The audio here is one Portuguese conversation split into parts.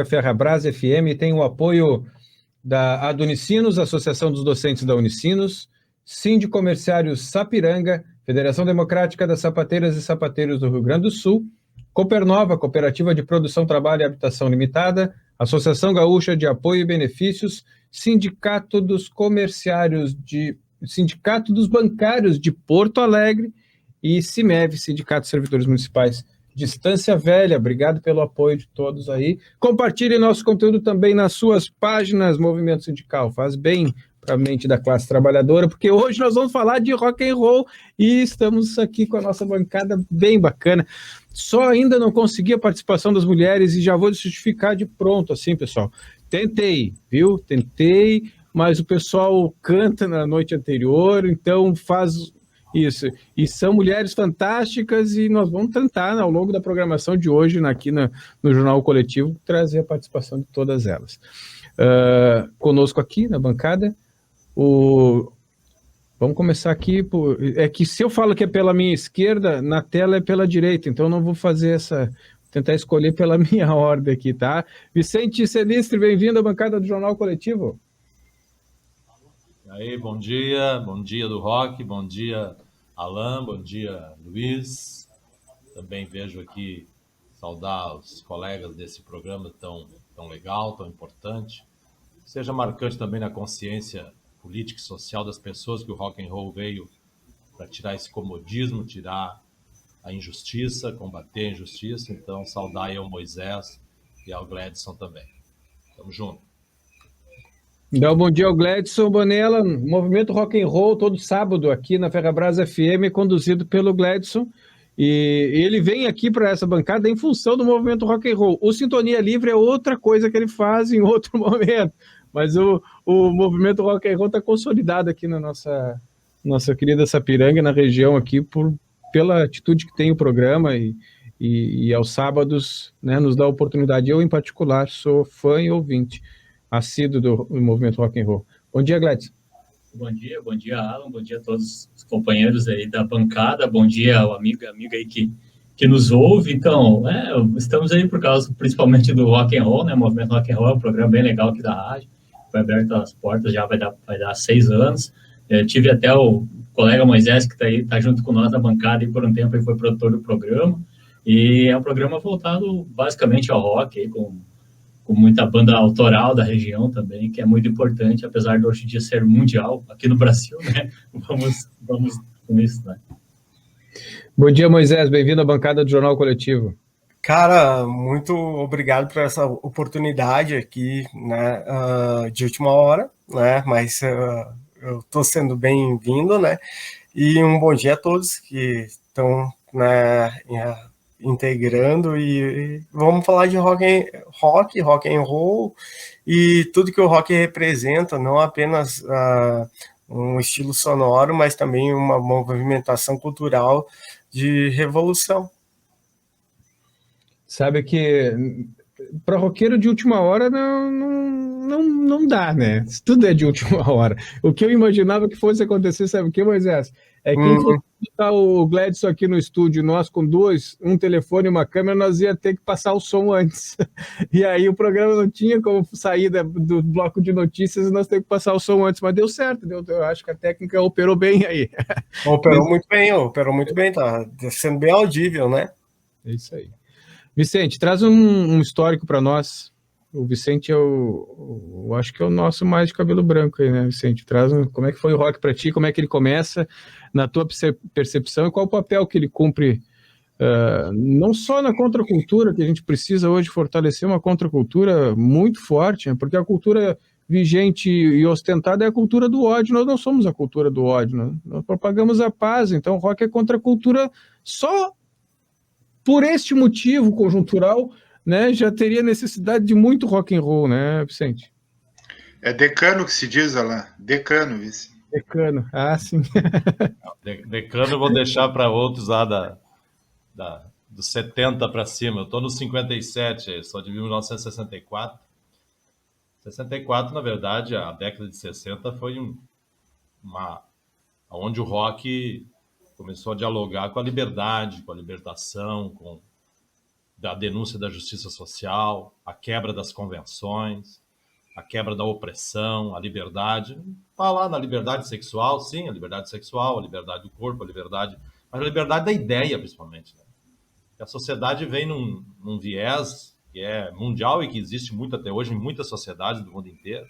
Ferrabras FM tem o apoio da Adunicinos, Associação dos Docentes da Unicinos, Sindicomerciários Sapiranga, Federação Democrática das Sapateiras e Sapateiros do Rio Grande do Sul, Copernova, Cooperativa de Produção, Trabalho e Habitação Limitada, Associação Gaúcha de Apoio e Benefícios, Sindicato dos Bancários de Porto Alegre e CIMEV, Sindicato de Servidores Municipais de Estância Velha. Obrigado pelo apoio de todos aí. Compartilhe nosso conteúdo também nas suas páginas, Movimento Sindical. Faz bem para a mente da classe trabalhadora, porque hoje nós vamos falar de rock and roll e estamos aqui com a nossa bancada bem bacana. Só ainda não consegui a participação das mulheres e já vou justificar de pronto, assim, pessoal. Tentei, viu? Tentei, mas o pessoal canta na noite anterior, então faz isso. E são mulheres fantásticas e nós vamos tentar, ao longo da programação de hoje, aqui no Jornal Coletivo, trazer a participação de todas elas. Conosco aqui na bancada, vamos começar aqui, é que se eu falo que é pela minha esquerda, na tela é pela direita, então não vou fazer tentar escolher pela minha ordem aqui, tá? Vicente Celistre, bem-vindo à bancada do Jornal Coletivo. E aí, bom dia do rock, bom dia Alan, bom dia Luiz. Também vejo aqui saudar os colegas desse programa tão legal, tão importante. Seja marcante também na consciência política e social das pessoas que o rock and roll veio para tirar esse comodismo, tirar a injustiça, combater a injustiça. Então, saudar aí ao Moisés e ao Gladson também. Tamo junto. Então, bom dia ao Gladson Bonella, Movimento Rock and Roll, todo sábado aqui na Ferrabras FM, conduzido pelo Gladson. E ele vem aqui para essa bancada em função do Movimento Rock and Roll. O Sintonia Livre é outra coisa que ele faz em outro momento, mas o Movimento Rock and Roll está consolidado aqui na nossa querida Sapiranga, na região aqui, pela atitude que tem o programa e aos sábados, né, nos dá a oportunidade. Eu, em particular, sou fã e ouvinte assíduo do Movimento Rock and Roll. Bom dia, Gladys. Bom dia, Alan, bom dia a todos os companheiros aí da bancada, bom dia ao amigo e amiga aí que nos ouve. Então, estamos aí por causa principalmente do Rock and Roll, né, Movimento Rock and Roll é um programa bem legal aqui da rádio, foi aberto as portas, já vai dar 6 anos. Tive até o colega Moisés, que tá junto com nós na bancada, e por um tempo ele foi produtor do programa, e é um programa voltado basicamente ao rock, aí, com muita banda autoral da região também, que é muito importante, apesar de hoje em dia ser mundial aqui no Brasil, né? Vamos com isso, né? Bom dia, Moisés, bem-vindo à bancada do Jornal Coletivo. Cara, muito obrigado por essa oportunidade aqui, né, de última hora, né, mas eu estou sendo bem-vindo, né, e um bom dia a todos que estão, né, integrando, e vamos falar de rock and roll e tudo que o rock representa, não apenas um estilo sonoro, mas também uma movimentação cultural de revolução. Sabe que para roqueiro de última hora não dá, né? Tudo é de última hora. O que eu imaginava que fosse acontecer, sabe o que, Moisés? É que botar o Gladson aqui no estúdio, nós com um telefone e uma câmera, nós ia ter que passar o som antes. E aí o programa não tinha como sair do bloco de notícias e nós temos que passar o som antes. Mas deu certo, eu acho que a técnica operou bem aí. Operou muito bem, tá sendo bem audível, né? É isso aí. Vicente, traz um histórico para nós. O Vicente eu acho que é o nosso mais de cabelo branco aí, né, Vicente? Como é que foi o rock para ti, como é que ele começa, na tua percepção, e qual o papel que ele cumpre, não só na contracultura, que a gente precisa hoje fortalecer uma contracultura muito forte, né, porque a cultura vigente e ostentada é a cultura do ódio, nós não somos a cultura do ódio, né? Nós propagamos a paz, então o rock é contracultura só por este motivo conjuntural, né, já teria necessidade de muito rock and roll, né, Vicente? É decano que se diz, Alain. Decano, Vicente. Decano, sim. Decano eu vou deixar para outros lá dos 70 para cima. Eu estou nos 57, sou de 1964. 64, na verdade, a década de 60 foi onde o rock começou a dialogar com a liberdade, com a libertação, com da denúncia da justiça social, a quebra das convenções, a quebra da opressão, a liberdade. Falar na liberdade sexual, sim, a liberdade sexual, a liberdade do corpo, a liberdade, mas a liberdade da ideia, principalmente. Né? A sociedade vem num viés que é mundial e que existe muito até hoje em muitas sociedades do mundo inteiro,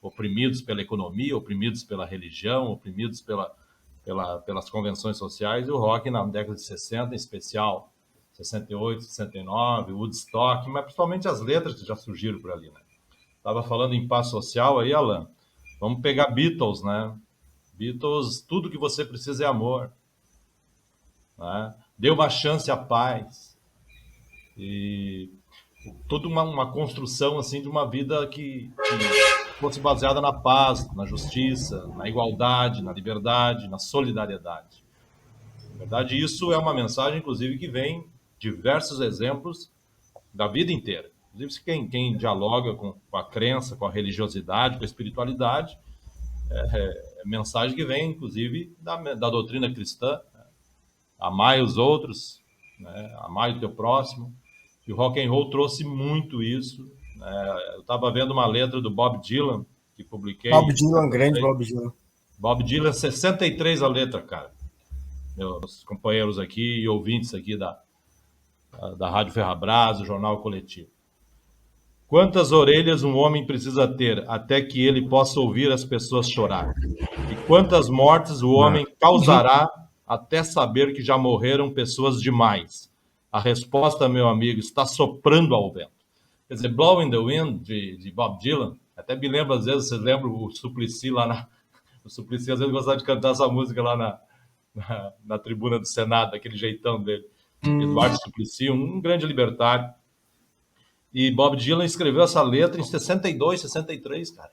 oprimidos pela economia, oprimidos pela religião, oprimidos pelas convenções sociais, e o rock na década de 60, em especial 68, 69, Woodstock, mas principalmente as letras que já surgiram por ali, né? Estava falando em paz social aí, Alan, vamos pegar Beatles, né? Beatles, tudo que você precisa é amor, né? Dê uma chance à paz, e toda uma construção assim de uma vida que fosse baseada na paz, na justiça, na igualdade, na liberdade, na solidariedade. Na verdade, isso é uma mensagem, inclusive, que vem diversos exemplos da vida inteira. Inclusive, quem dialoga com a crença, com a religiosidade, com a espiritualidade, é mensagem que vem, inclusive, da doutrina cristã. Né? Amai os outros, né? Amai o teu próximo. E o rock and roll trouxe muito isso. Eu estava vendo uma letra do Bob Dylan, que publiquei. Bob Dylan, grande Bob Dylan. Bob Dylan, 63 a letra, cara. Meus companheiros aqui e ouvintes aqui da Rádio Ferrabras, do Jornal Coletivo. Quantas orelhas um homem precisa ter até que ele possa ouvir as pessoas chorar? E quantas mortes o homem causará até saber que já morreram pessoas demais? A resposta, meu amigo, está soprando ao vento. Quer dizer, Blowing the Wind, de Bob Dylan, até me lembro, às vezes, vocês lembram o Suplicy lá O Suplicy, às vezes, gostava de cantar essa música lá na tribuna do Senado, daquele jeitão dele. Eduardo Suplicy, um grande libertário. E Bob Dylan escreveu essa letra em 62, 63, cara.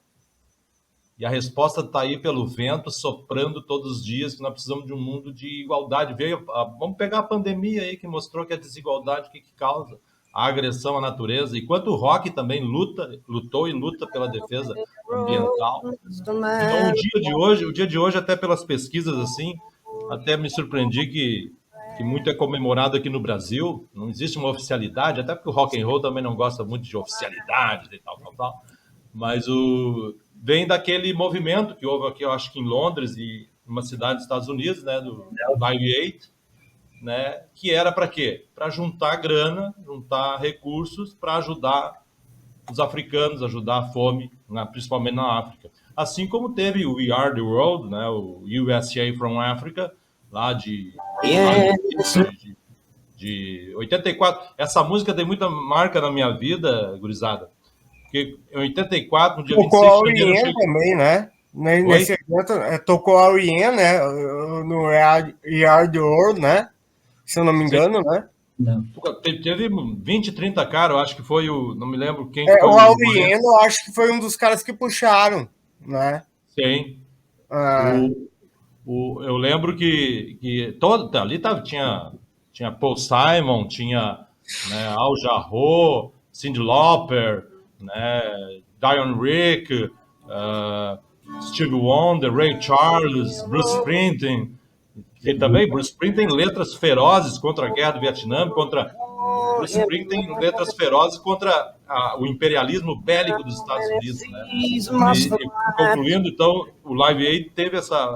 E a resposta está aí pelo vento, soprando todos os dias, que nós precisamos de um mundo de igualdade. Vamos pegar a pandemia aí, que mostrou que a desigualdade, o que causa? A agressão à natureza. Enquanto o rock também lutou e luta pela defesa ambiental. Então, o dia de hoje, até pelas pesquisas, assim, até me surpreendi que muito é comemorado aqui no Brasil. Não existe uma oficialidade, até porque o rock and roll também não gosta muito de oficialidade e tal. Mas vem daquele movimento que houve aqui, eu acho que em Londres e uma cidade dos Estados Unidos, né, do Live Aid, né, que era para quê? Para juntar grana, juntar recursos para ajudar os africanos, ajudar a fome, principalmente na África. Assim como teve o We Are the World, né, o USA from Africa, lá de 84. Essa música tem muita marca na minha vida, gurizada. Porque em 84, no dia 26 de janeiro... Tocou a também, né? Nesse evento, tocou a R.E.M., né? No We Are the World, né? Se eu não me engano, né? Não. Teve 20, 30 caras, eu acho que foi o... Não me lembro quem foi. O R.E.M., eu acho que foi um dos caras que puxaram, né? Sim. Eu lembro que ali tinha Paul Simon, tinha, né, Al Jarreau, Cyndi Lauper, né, Dionne Rick, Stevie Wonder, Ray Charles, Bruce Springsteen, e também Bruce Springsteen tem letras ferozes contra a guerra do Vietnã, Bruce Springsteen tem letras ferozes contra o imperialismo bélico dos Estados Unidos, né? E concluindo, então, o Live Aid teve essa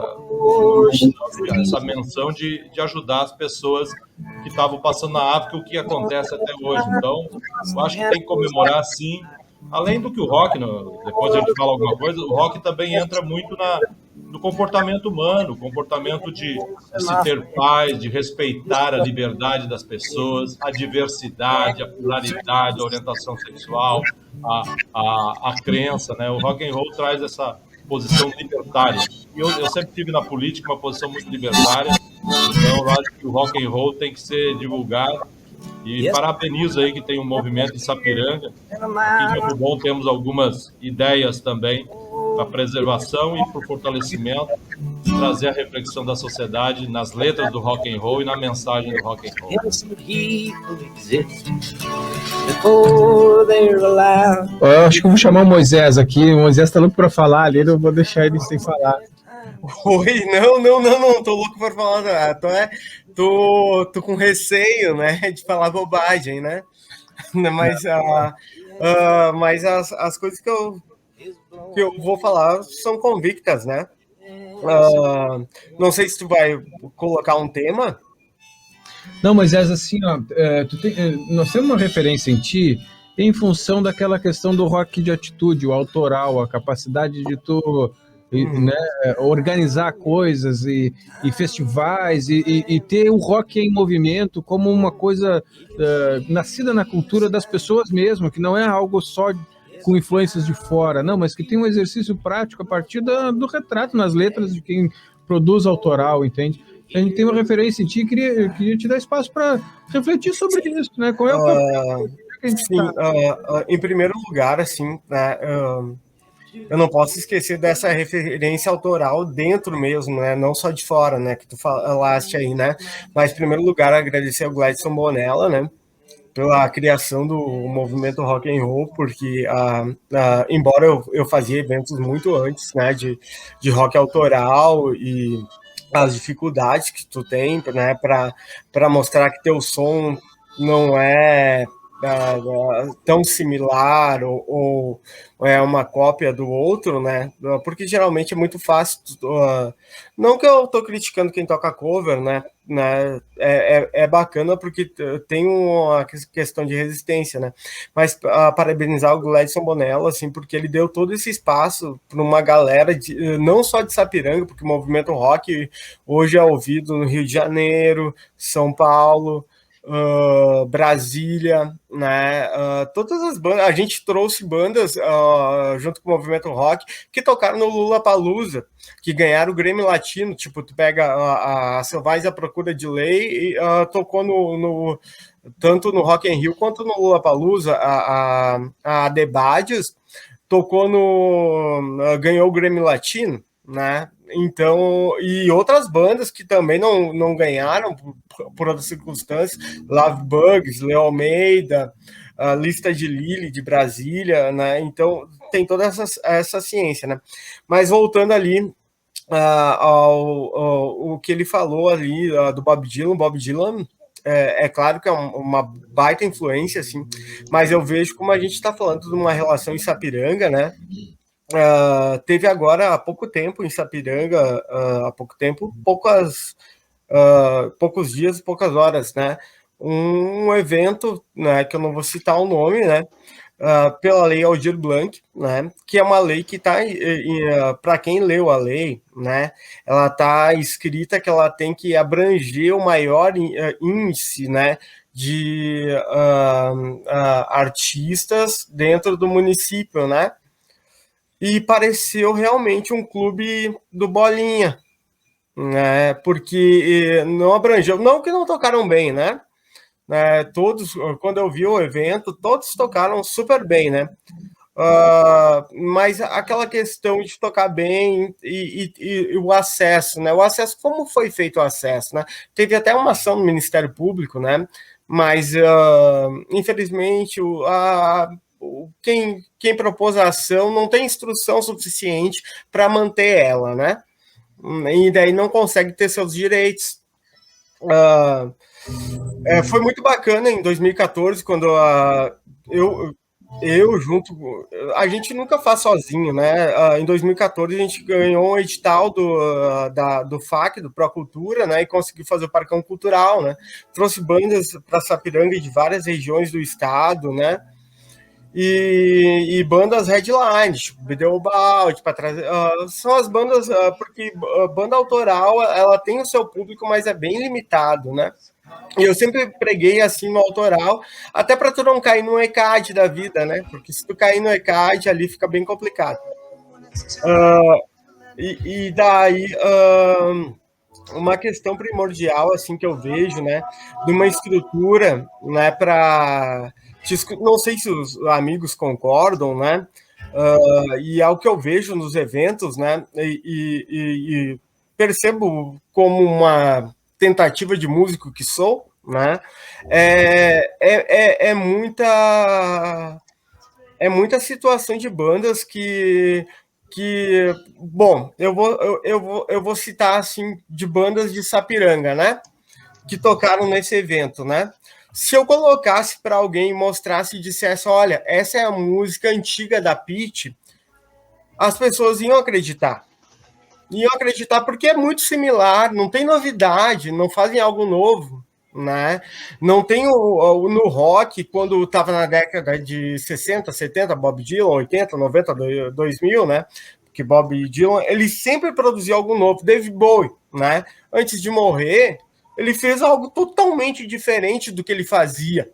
menção de ajudar as pessoas que estavam passando na África, o que acontece até hoje. Então, eu acho que tem que comemorar, sim. Além do que o rock, depois a gente fala alguma coisa, o rock também entra muito no comportamento humano, o comportamento de se ter paz, de respeitar a liberdade das pessoas, a diversidade, a pluralidade, a orientação sexual, a crença, né? O rock and roll traz essa posição libertária. E eu sempre tive na política uma posição muito libertária, então eu acho que o rock and roll tem que ser divulgado. E parabenizo aí que tem um movimento em Sapiranga. Aqui em Campo Bom temos algumas ideias também para preservação e para o fortalecimento, trazer a reflexão da sociedade nas letras do rock and roll e na mensagem do rock and roll. Eu acho que eu vou chamar o Moisés aqui. O Moisés está louco para falar ali, eu vou deixar ele sem falar. Oi, não, tô louco para falar. Tô com receio, né, de falar bobagem, né? Mas as coisas que eu vou falar são convictas, né? Não sei se tu vai colocar um tema. Não, mas é assim, ó, nós temos uma referência em ti em função daquela questão do rock de atitude, o autoral, a capacidade de tu né, organizar coisas e festivais e ter o rock em movimento como uma coisa nascida na cultura das pessoas mesmo, que não é algo só com influências de fora, não, mas que tem um exercício prático a partir do retrato nas letras de quem produz autoral, entende? A gente tem uma referência em ti, queria te dar espaço para refletir sobre isso, né? Qual é o papel que a gente sim, em primeiro lugar, assim, né, eu não posso esquecer dessa referência autoral dentro mesmo, né, não só de fora, né, que tu falaste aí, né, mas em primeiro lugar agradecer ao Gladson Bonella, né, pela criação do movimento rock and roll, porque embora eu fazia eventos muito antes, né, de rock autoral e as dificuldades que tu tem, né, para mostrar que teu som não é tão similar ou é uma cópia do outro, né? Porque geralmente é muito fácil. Não que eu tô criticando quem toca cover, né? É bacana porque tem uma questão de resistência, né? Mas parabenizar o Gladson Bonella, assim, porque ele deu todo esse espaço para uma galera não só de Sapiranga, porque o movimento rock hoje é ouvido no Rio de Janeiro, São Paulo, Brasília, né? Todas as bandas, a gente trouxe bandas junto com o movimento rock que tocaram no Lollapalooza, que ganharam o Grammy Latino. Tipo, tu pega a Selvagens à Procura de Lei e tocou tanto no Rock in Rio quanto no Lollapalooza. A The Badges tocou ganhou o Grammy Latino, né? Então, e outras bandas que também não ganharam por outras circunstâncias, Love Bugs, Leo Almeida, a Lista de Lili de Brasília, né? Então tem toda essa ciência, né? Mas voltando ali ao que ele falou ali do Bob Dylan é claro que é uma baita influência, assim, mas eu vejo como a gente está falando de uma relação em Sapiranga, né? Teve agora há pouco tempo em Sapiranga, poucos dias, poucas horas, né? Um evento, né, que eu não vou citar o nome, né? Pela lei Aldir Blanc, né? Que é uma lei que está, para quem leu a lei, né? Ela está escrita que ela tem que abranger o maior índice, né? De artistas dentro do município, né? E pareceu realmente um clube do Bolinha, né? Porque não abrangeu, não que não tocaram bem, né? Todos, quando eu vi o evento, todos tocaram super bem, né? Mas aquela questão de tocar bem e o acesso, né? O acesso, como foi feito o acesso, né? Teve até uma ação no Ministério Público, né? Mas, infelizmente, quem propôs a ação não tem instrução suficiente para manter ela, né? E daí não consegue ter seus direitos. Foi muito bacana em 2014, quando eu junto... A gente nunca faz sozinho, né? Em 2014 a gente ganhou um edital do FAC, do Procultura, né? E conseguiu fazer o Parcão Cultural, né? Trouxe bandas para Sapiranga de várias regiões do estado, né? E bandas headline, tipo Bedelbald, para trazer. São as bandas, porque banda autoral ela tem o seu público, mas é bem limitado, né? E eu sempre preguei assim no autoral, até para tu não cair no ECAD da vida, né? Porque se tu cair no ECAD ali fica bem complicado. E daí uma questão primordial assim que eu vejo, né, de uma estrutura, né, para não sei se os amigos concordam, né? E é o que eu vejo nos eventos, né? E percebo como uma tentativa de músico que sou, né? É muita situação de bandas que bom, eu vou citar assim de bandas de Sapiranga, né? Que tocaram nesse evento, né? Se eu colocasse para alguém, mostrasse e dissesse, olha, essa é a música antiga da Pitty, as pessoas iam acreditar. Iam acreditar porque é muito similar, não tem novidade, não fazem algo novo, né? Não tem no rock, quando estava na década de 60, 70, Bob Dylan, 80, 90, 2000, né? Porque Bob Dylan, ele sempre produzia algo novo. David Bowie, né? Antes de morrer, ele fez algo totalmente diferente do que ele fazia.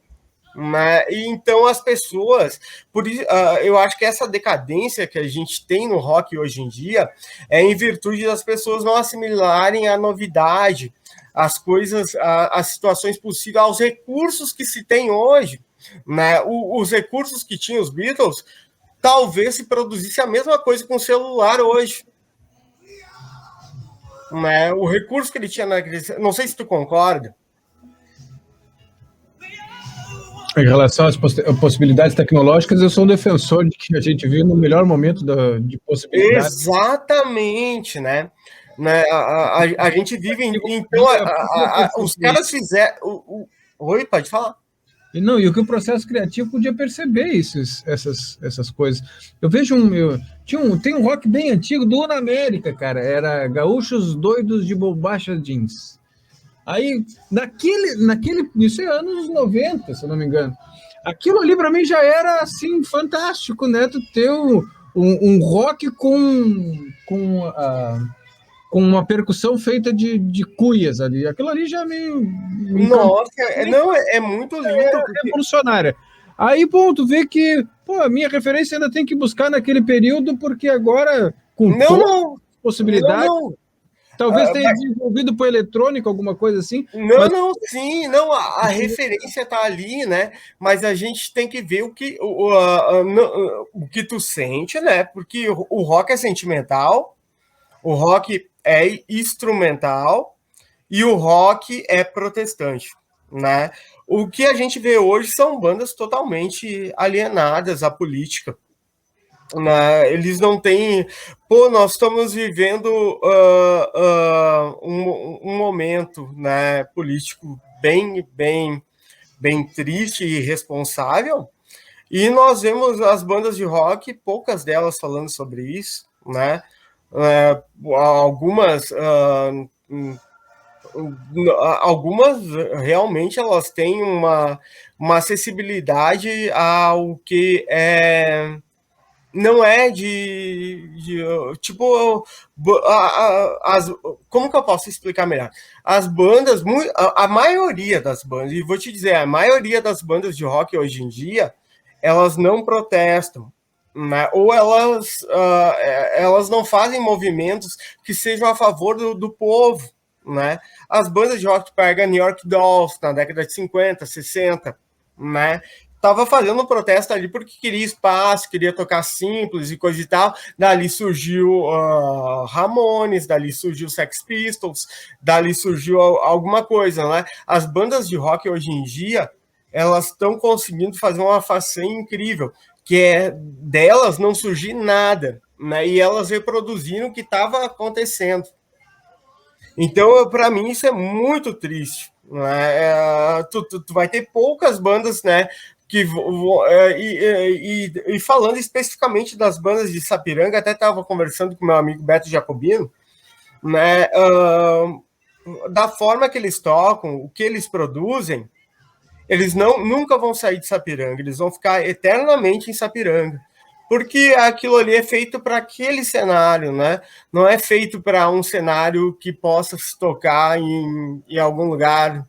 Né? E então as pessoas, por isso, eu acho que essa decadência que a gente tem no rock hoje em dia é em virtude das pessoas não assimilarem a novidade, as coisas, as situações possíveis, aos recursos que se tem hoje. Né? Os recursos que tinham os Beatles, talvez se produzisse a mesma coisa com o celular hoje. Né? O recurso que ele tinha naquele... Não sei se tu concorda. Em relação às possibilidades tecnológicas, eu sou um defensor de que a gente vive no melhor momento de possibilidades. Exatamente, né? A gente vive... Então, os caras fizeram... Oi, pode falar. E o que o processo criativo podia perceber essas coisas. Eu vejo tem um rock bem antigo do Na América, cara. Era Gaúchos Doidos de Bombacha Jeans. Aí, isso é anos 90, se eu não me engano. Aquilo ali, para mim, já era, assim, fantástico, né? Tu ter um rock com uma percussão feita de cuias ali. Aquilo ali já me Nossa, é muito lindo. É revolucionária. Aí, bom, tu vê que, a minha referência ainda tem que buscar naquele período, porque agora, com possibilidades... Talvez tenha desenvolvido para eletrônico, alguma coisa assim. A referência está ali, né? Mas a gente tem que ver o que tu sente, né? Porque o rock é sentimental, o rock é instrumental e o rock é protestante, né? O que a gente vê hoje são bandas totalmente alienadas à política. Eles não têm... nós estamos vivendo um momento, né, político bem triste e irresponsável, e nós vemos as bandas de rock, poucas delas falando sobre isso, né? Algumas realmente elas têm uma acessibilidade ao que não é tipo, como que eu posso explicar melhor? As bandas, a maioria das bandas, e vou te dizer, a maioria das bandas de rock hoje em dia, elas não protestam, né? Ou elas não fazem movimentos que sejam a favor do povo, né? As bandas de rock, pega New York Dolls, na década de 50, 60, né? Estava fazendo um protesto ali porque queria espaço, queria tocar simples e coisa e tal. Dali surgiu Ramones, dali surgiu Sex Pistols, dali surgiu alguma coisa, né? As bandas de rock hoje em dia, elas estão conseguindo fazer uma façanha incrível, que é delas não surgir nada, né? E elas reproduziram o que estava acontecendo. Então, para mim, isso é muito triste. Né? Tu vai ter poucas bandas, né? E falando especificamente das bandas de Sapiranga, até estava conversando com meu amigo Beto Jacobino, né, da forma que eles tocam, o que eles produzem, eles nunca vão sair de Sapiranga, eles vão ficar eternamente em Sapiranga, porque aquilo ali é feito para aquele cenário, né? Não é feito para um cenário que possa se tocar em algum lugar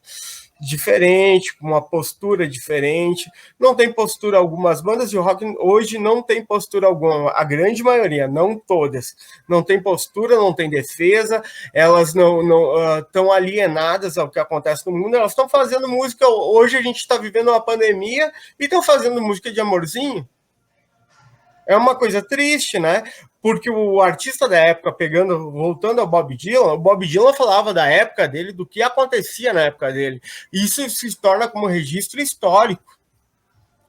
diferente, com uma postura diferente. Não tem postura alguma. As bandas de rock hoje não tem postura alguma. A grande maioria, não todas. Não tem postura, não tem defesa. Elas não estão alienadas ao que acontece no mundo. Elas estão fazendo música. Hoje a gente está vivendo uma pandemia e estão fazendo música de amorzinho. É uma coisa triste, né? Porque o artista da época, voltando ao Bob Dylan, o Bob Dylan falava da época dele, do que acontecia na época dele. Isso se torna como um registro histórico,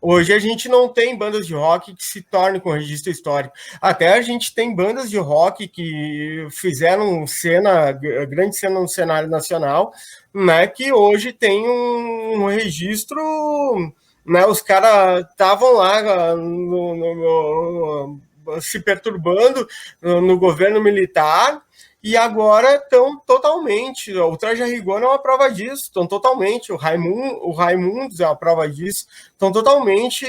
Hoje a gente não tem bandas de rock que se tornem com registro histórico. Até a gente tem bandas de rock que fizeram grande cena no cenário nacional, né, que hoje tem um registro, né, os caras estavam lá se perturbando no governo militar, e agora estão totalmente, o Traje a Rigor é uma prova disso, estão totalmente, o Raimundos é uma prova disso, estão totalmente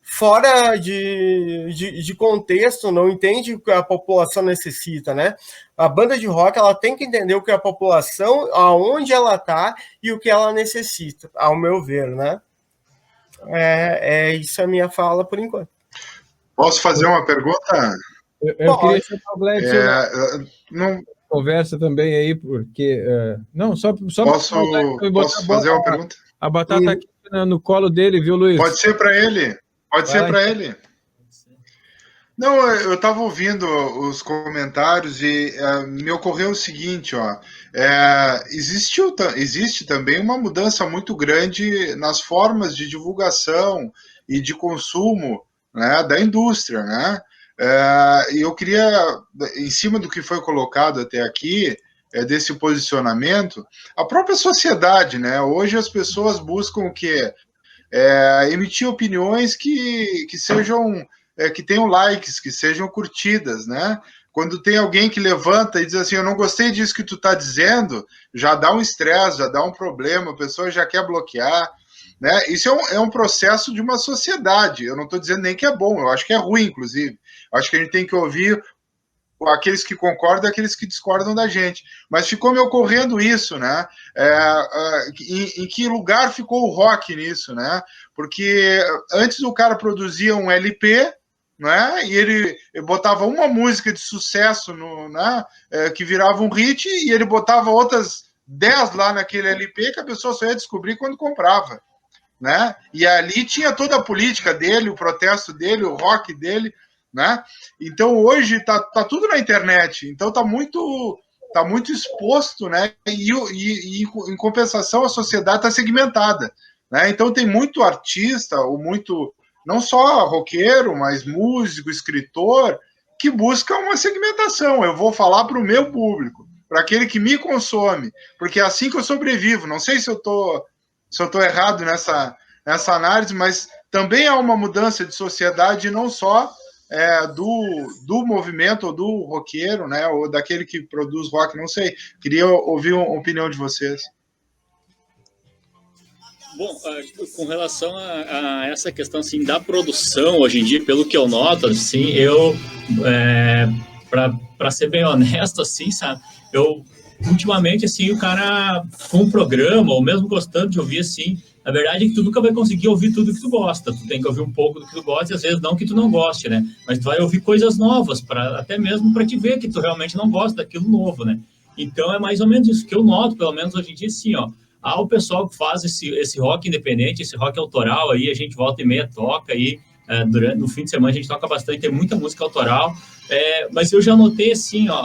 fora de contexto, não entende o que a população necessita, né? A banda de rock, ela tem que entender o que a população, aonde ela está e o que ela necessita, ao meu ver, né? Isso é a minha fala por enquanto. Posso fazer uma pergunta? Eu queria chamar o Gledson não conversa também aí, porque... não, só posso fazer uma pergunta? A batata aqui no colo dele, viu, Luiz? Pode ser para ele. Pode ser para ele. Não, eu estava ouvindo os comentários e me ocorreu o seguinte, ó, existe também uma mudança muito grande nas formas de divulgação e de consumo, né, da indústria, né? E eu queria, em cima do que foi colocado até aqui, desse posicionamento, a própria sociedade, né? Hoje as pessoas buscam o quê? Emitir opiniões que sejam, que tenham likes, que sejam curtidas, né? Quando tem alguém que levanta e diz assim, eu não gostei disso que tu está dizendo, já dá um estresse, já dá um problema, a pessoa já quer bloquear, né? Isso é um processo de uma sociedade. Eu não estou dizendo nem que é bom, eu acho que é ruim, inclusive. Eu acho que a gente tem que ouvir aqueles que concordam e aqueles que discordam da gente. Mas ficou me ocorrendo isso, né? Em que lugar ficou o rock nisso, né? Porque antes o cara produzia um LP, né? E ele botava uma música de sucesso né? Que virava um hit, e ele botava outras 10 lá naquele LP que a pessoa só ia descobrir quando comprava, né? E ali tinha toda a política dele, o protesto dele, o rock dele, né? Então hoje tá tudo na internet, então tá muito exposto, né? E em compensação a sociedade está segmentada, né? Então tem muito artista, ou muito, não só roqueiro, mas músico, escritor, que busca uma segmentação. Eu vou falar para o meu público, para aquele que me consome, porque é assim que eu sobrevivo. Não sei se eu tô errado nessa análise, mas também há uma mudança de sociedade, não só do movimento, ou do roqueiro, né, ou daquele que produz rock, não sei. Queria ouvir a opinião de vocês. Bom, com relação a essa questão assim, da produção, hoje em dia, pelo que eu noto, assim, para ser bem honesto, assim, sabe, ultimamente, assim, o cara com um programa, ou mesmo gostando de ouvir, assim, a verdade é que tu nunca vai conseguir ouvir tudo que tu gosta. Tu tem que ouvir um pouco do que tu gosta, e às vezes não que tu não goste, né? Mas tu vai ouvir coisas novas, até mesmo para te ver que tu realmente não gosta daquilo novo, né? Então é mais ou menos isso que eu noto, pelo menos hoje em dia, assim, ó. Há o pessoal que faz esse rock independente, esse rock autoral aí, a gente volta e meia toca aí, no fim de semana a gente toca bastante, tem muita música autoral, mas eu já notei, assim, ó,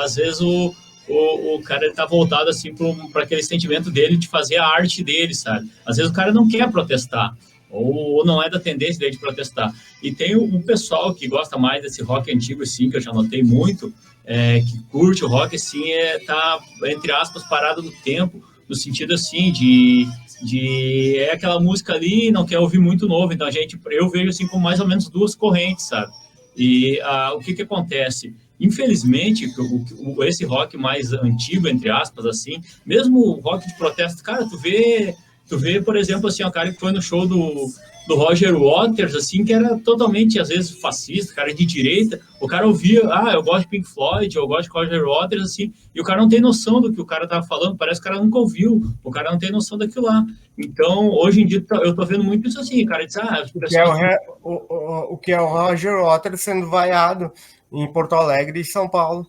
às vezes o cara está voltado assim para aquele sentimento dele de fazer a arte dele, sabe? Às vezes o cara não quer protestar, ou não é da tendência dele de protestar. E tem o pessoal que gosta mais desse rock antigo, assim, que eu já notei muito, que curte o rock, assim, tá, entre aspas, parado no tempo, no sentido, assim, de aquela música ali, não quer ouvir muito novo. Então, eu vejo, assim, como mais ou menos duas correntes, sabe? E o que acontece? Infelizmente, esse rock mais antigo, entre aspas, assim, mesmo o rock de protesto, cara, tu vê, por exemplo, assim, o cara que foi no show do Roger Waters, assim, que era totalmente, às vezes, fascista, cara de direita, o cara ouvia, eu gosto de Pink Floyd, eu gosto de Roger Waters, assim, e o cara não tem noção do que o cara tava falando, parece que o cara nunca ouviu, o cara não tem noção daquilo lá. Então, hoje em dia, eu tô vendo muito isso assim, cara, diz, o que é o Roger Waters sendo vaiado em Porto Alegre e São Paulo.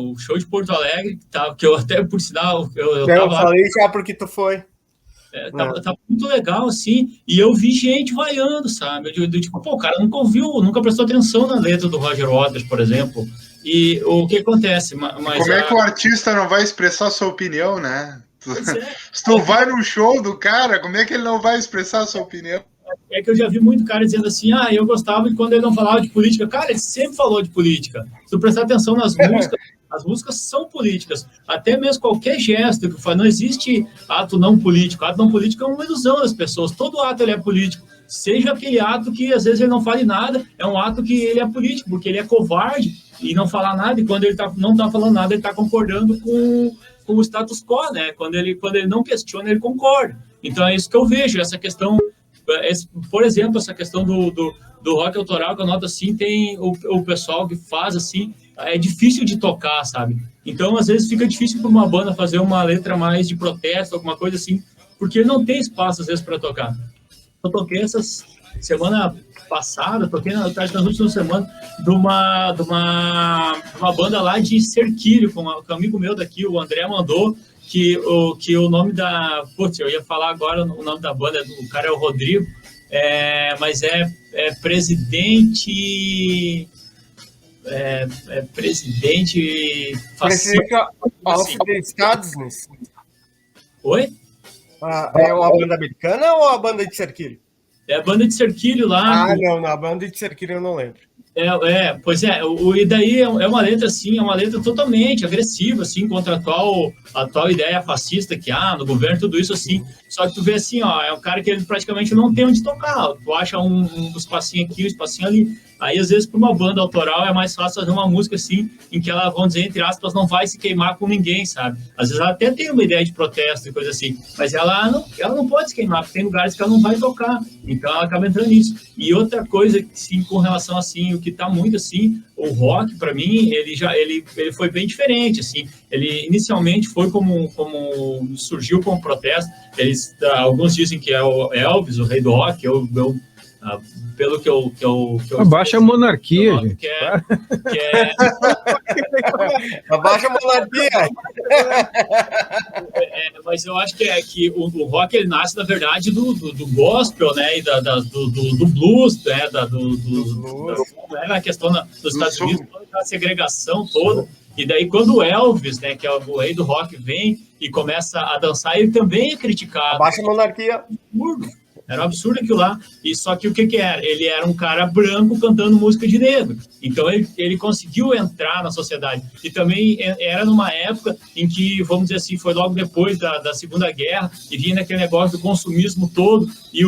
O show de Porto Alegre, que eu até, por sinal, eu falei já porque tu foi. Tava muito legal, assim, e eu vi gente vaiando, sabe? Eu tipo, o cara nunca prestou atenção na letra do Roger Waters, por exemplo. E o que acontece? Como é que o artista não vai expressar sua opinião, né? Se tu vai no show do cara, como é que ele não vai expressar a sua opinião? É que eu já vi muito cara dizendo assim, eu gostava de quando ele não falava de política. Cara, ele sempre falou de política. Se tu prestar atenção nas músicas, as músicas são políticas. Até mesmo qualquer gesto que faz, não existe ato não político. Ato não político é uma ilusão das pessoas. Todo ato ele é político. Seja aquele ato que às vezes ele não fale nada, é um ato que ele é político, porque ele é covarde e não fala nada, e quando ele não está falando nada, ele está concordando com o status quo, né? Quando ele não questiona, ele concorda. Então é isso que eu vejo, essa questão, por exemplo, essa questão do rock autoral, que eu noto assim, tem o pessoal que faz assim, é difícil de tocar, sabe? Então, às vezes, fica difícil para uma banda fazer uma letra mais de protesto, alguma coisa assim, porque não tem espaço, às vezes, para tocar. Eu toquei essas semana passada, toquei nas últimas semanas de uma banda lá de Serquilho, com um amigo meu daqui, o André mandou, que o nome da... Putz, eu ia falar agora o nome da banda, o cara é o Rodrigo, mas é presidente... presidente of the Estados Unidos. Oi? É uma banda americana ou a banda de Serquilho? É a banda de Serquilho lá. Não, a banda de Serquilho eu não lembro. Pois é, e daí é uma letra assim, é uma letra totalmente agressiva, assim, contra a atual ideia fascista que há no governo, tudo isso assim. Só que tu vê assim, é um cara que ele praticamente não tem onde tocar. Tu acha um espacinho aqui, um espacinho ali. Aí, às vezes, para uma banda autoral, é mais fácil fazer uma música assim, em que ela, vamos dizer, entre aspas, não vai se queimar com ninguém, sabe? Às vezes ela até tem uma ideia de protesto e coisa assim, mas ela não pode se queimar, porque tem lugares que ela não vai tocar. Então, ela acaba entrando nisso. E outra coisa, sim, com relação assim, o que tá muito assim, o rock, para mim, ele foi bem diferente, assim. Ele inicialmente foi como surgiu como protesto. Alguns dizem que é o Elvis, o rei do rock. Pelo que eu abaixa a monarquia, gente. Abaixa a monarquia. Mas eu acho que o rock ele nasce, na verdade, do gospel, né? E do blues, né? A questão dos Estados Unidos, a segregação toda. E daí, quando o Elvis, né, que é o rei do rock, vem e começa a dançar, ele também é criticado. Abaixa a monarquia. Era um absurdo aquilo lá. E só que o que era? Ele era um cara branco cantando música de negro. Então ele conseguiu entrar na sociedade. E também era numa época em que, vamos dizer assim, foi logo depois da Segunda Guerra, e vinha naquele negócio do consumismo todo. E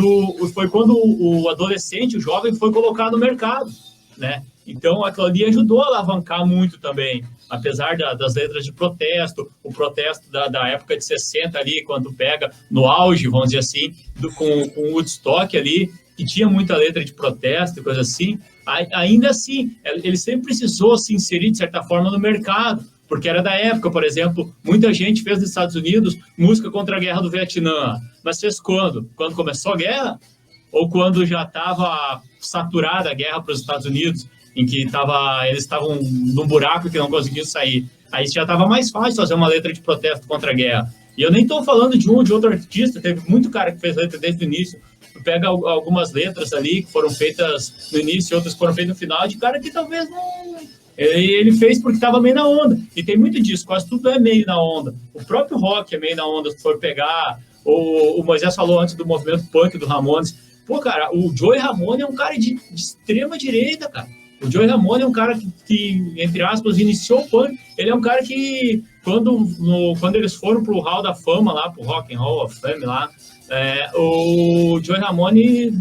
foi quando o adolescente, o jovem, foi colocado no mercado, né? Então, aquilo ali ajudou a alavancar muito também, apesar das letras de protesto, o protesto da época de 60 ali, quando pega no auge, vamos dizer assim, com o Woodstock ali, que tinha muita letra de protesto e coisa assim, ainda assim, ele sempre precisou se inserir, de certa forma, no mercado, porque era da época, por exemplo, muita gente fez nos Estados Unidos música contra a guerra do Vietnã, mas fez quando? Quando começou a guerra? Ou quando já estava saturada a guerra para os Estados Unidos, em que eles estavam num buraco que não conseguiam sair. Aí já estava mais fácil fazer uma letra de protesto contra a guerra. E eu nem estou falando de um ou de outro artista, teve muito cara que fez letra desde o início. Tu pega algumas letras ali que foram feitas no início e outras que foram feitas no final, de cara que talvez não... Ele fez porque estava meio na onda. E tem muito disso, quase tudo é meio na onda. O próprio rock é meio na onda, se for pegar... O Moisés falou antes do movimento punk do Ramones. Pô, cara, o Joey Ramone é um cara de extrema direita, cara. O Joey Ramone é um cara que, entre aspas, iniciou o punk. Ele é um cara que, quando eles foram pro Hall da Fama, lá, pro Rock and Roll of Fame, lá, o Joey Ramone,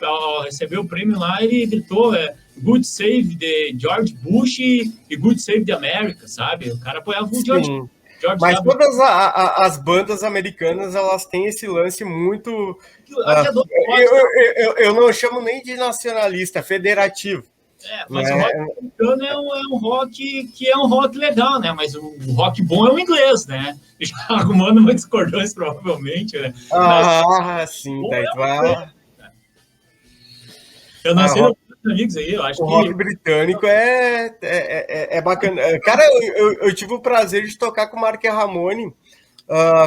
ao receber o prêmio lá, ele gritou Good Save the George Bush e Good Save the America, sabe? O cara apoiava o George Mas todas as bandas americanas, elas têm esse lance muito... Eu não chamo nem de nacionalista, federativo. Mas o rock americano é um rock que é um rock legal, né? Mas o rock bom é o inglês, né? Já argumando uma discordância, provavelmente, né? Sim, eu não sei dos amigos aí, eu acho o rock britânico é bacana. Cara, eu tive o prazer de tocar com o Mark Ramone,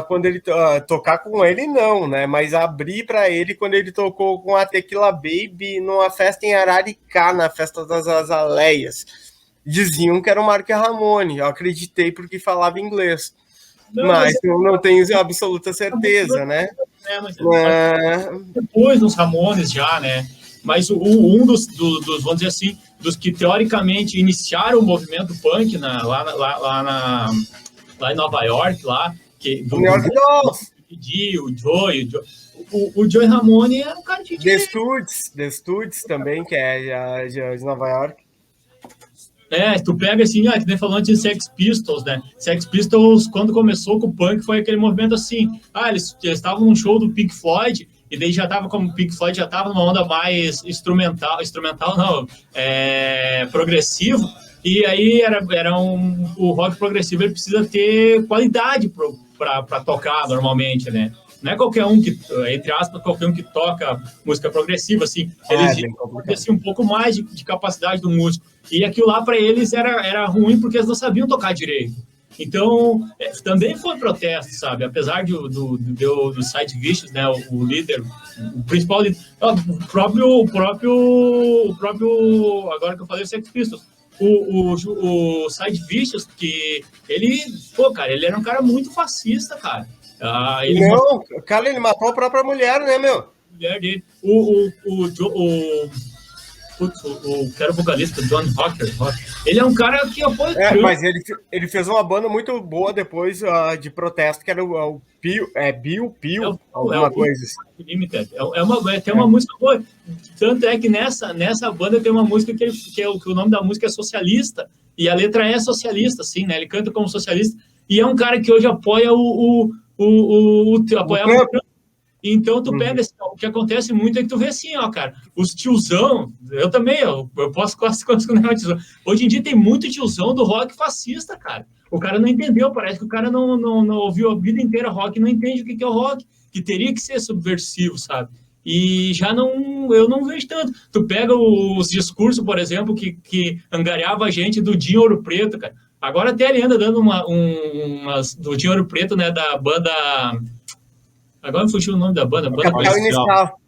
quando ele tocar com ele não, né? Mas abrir para ele quando ele tocou com a Tequila Baby numa festa em Araricá, na festa das Azaleias. Diziam que era o Mark Ramone. Eu acreditei porque falava inglês. mas eu não tenho absoluta certeza, né? Depois dos Ramones já, né? Mas um dos, vamos dizer assim, dos que teoricamente iniciaram o movimento punk lá em Nova York, lá, New York Dolls. O Joey Ramone é um cara de... The Studs também, que é de Nova York. Tu pega assim, que nem falando de Sex Pistols, né? Sex Pistols, quando começou com o punk, foi aquele movimento assim, eles estavam num show do Pink Floyd, e daí já tava, como o Pink Floyd já tava numa onda mais instrumental não, progressivo, e aí o rock progressivo, ele precisa ter qualidade para tocar normalmente, né? Não é qualquer um que, entre aspas, qualquer um que toca música progressiva, assim, eles tinham um pouco mais de capacidade do músico. E aquilo lá, para eles, era ruim porque eles não sabiam tocar direito. Então, também foi protesto, sabe? Apesar do Sid Vicious, né, o líder, o principal líder, o próprio, agora que eu falei, o Sex Pistols, o Sid Vicious, que ele era um cara muito fascista, cara. Ele matou a própria mulher, né, meu? Mulher dele. Que era o vocalista, John Rocker. Ele é um cara que apoia... mas ele fez uma banda muito boa depois de protesto, que era o Bill, alguma coisa assim. Limited. Tem uma música boa. Tanto é que nessa banda tem uma música que o nome da música é Socialista, e a letra é socialista, assim, né? Ele canta como socialista, e é um cara que hoje apoia apoiava o Trump. Então, tu pega assim, o que acontece muito é que tu vê assim, cara, os tiozão, eu também, eu posso quase considerar tiozão. Hoje em dia tem muito tiozão do rock fascista, cara. O cara não entendeu, parece que o cara não ouviu a vida inteira rock, não entende o que é o rock, que teria que ser subversivo, sabe? E eu não vejo tanto. Tu pega os discursos, por exemplo, que angariava a gente do Dinho Ouro Preto, cara. Agora até ele anda dando umas do Dinho Ouro Preto, né, da banda... Agora me fugiu o nome da banda. Capital Inicial.